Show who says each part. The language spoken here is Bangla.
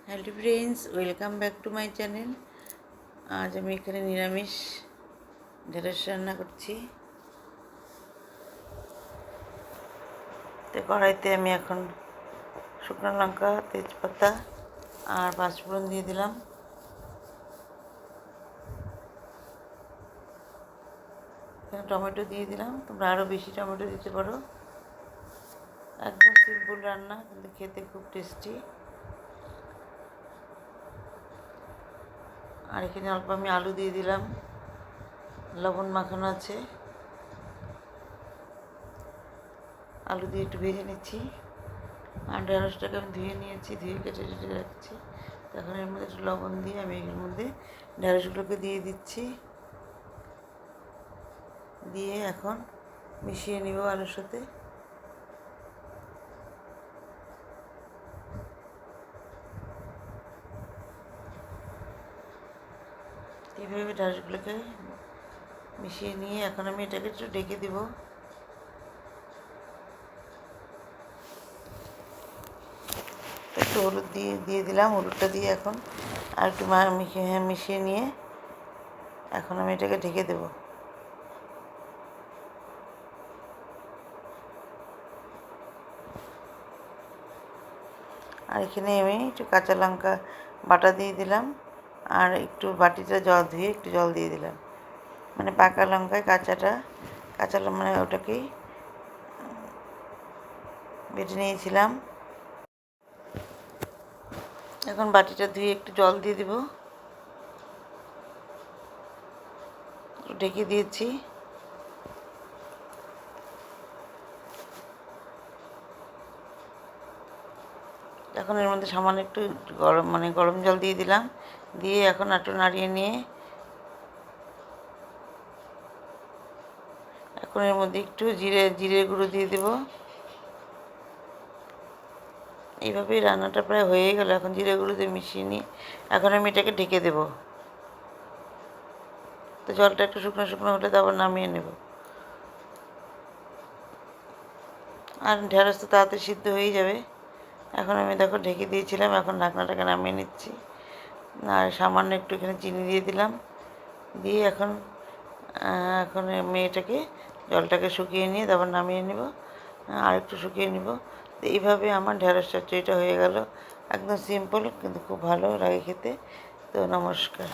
Speaker 1: Hello friends, welcome back to my channel. আজ আমি এখানে নিরামিষ ঢেঁড়স রান্না করছি। তো কড়াইতে আমি এখন শুকনো লঙ্কা, তেজপাতা আর পাঁচফোড়ন দিয়ে দিলাম। এখানে টমেটো দিয়ে দিলাম, তোমরা আরও বেশি টমেটো দিতে পারো। একদম সিম্পল রান্না, কিন্তু খেতে খুব টেস্টি। আর এখানে অল্প আমি আলু দিয়ে দিলাম, লবণ মাখানো আছে। আলু দিয়ে একটু ভেজে নিচ্ছি। আর ঢেঁড়সটাকে আমি ধুয়ে নিয়েছি, ধুয়ে কেটে কেটে রাখছি। তখন এর মধ্যে একটু লবণ দিয়ে আমি এর মধ্যে ঢেঁড়সগুলোকে দিয়ে দিচ্ছি। দিয়ে এখন মিশিয়ে নিব আলুর সাথে। এইভাবে ঢেঁড়সগুলোকে মিশিয়ে নিয়ে এখন আমি এটাকে একটু ঢেকে দিব। একটু হলুদ দিয়ে দিলাম। হলুদটা দিয়ে এখন আর একটু মিশিয়ে নিয়ে এখন আমি এটাকে ঢেকে দেব। আর এখানে আমি একটু কাঁচা লঙ্কা বাটা দিয়ে দিলাম, আর একটু বাটিটা ধুয়ে একটু জল দিয়ে দিলাম। মানে পাকা লঙ্কায় কাঁচা মানে ওটাকেই বেটে নিয়েছিলাম। এখন বাটিটা ধুয়ে একটু জল দিয়ে দিব, ঢেকে দিয়েছি। এখন এর মধ্যে সামান্য একটু গরম জল দিয়ে দিলাম। দিয়ে এখন একটু নাড়িয়ে নিয়ে এখন এর মধ্যে একটু জিরে গুঁড়ো দিয়ে দেব। এইভাবেই রান্নাটা প্রায় হয়ে গেল। এখন জিরে গুঁড়ো দিয়ে মিশিয়ে নিয়ে এখন আমি এটাকে ঢেকে দেব। তো জলটা একটু শুকনো শুকনো হলে তারপর নামিয়ে নেব। আর ঢেঁড়স তো তাড়াতাড়ি সিদ্ধ হয়ে যাবে। এখন আমি দেখো ঢেকে দিয়েছিলাম, এখন ঢাকনাটাকে নামিয়ে নিচ্ছি। আর সামান্য একটু এখানে চিনি দিয়ে দিলাম। দিয়ে এখন আমি এটাকে জলটাকে শুকিয়ে নিয়ে তারপর নামিয়ে নেব। আর একটু শুকিয়ে নেব। তো এইভাবে আমার ঢেঁড়স চচ্চড়িটা হয়ে গেল। একদম সিম্পল, কিন্তু খুব ভালো লাগে খেতে। তো নমস্কার।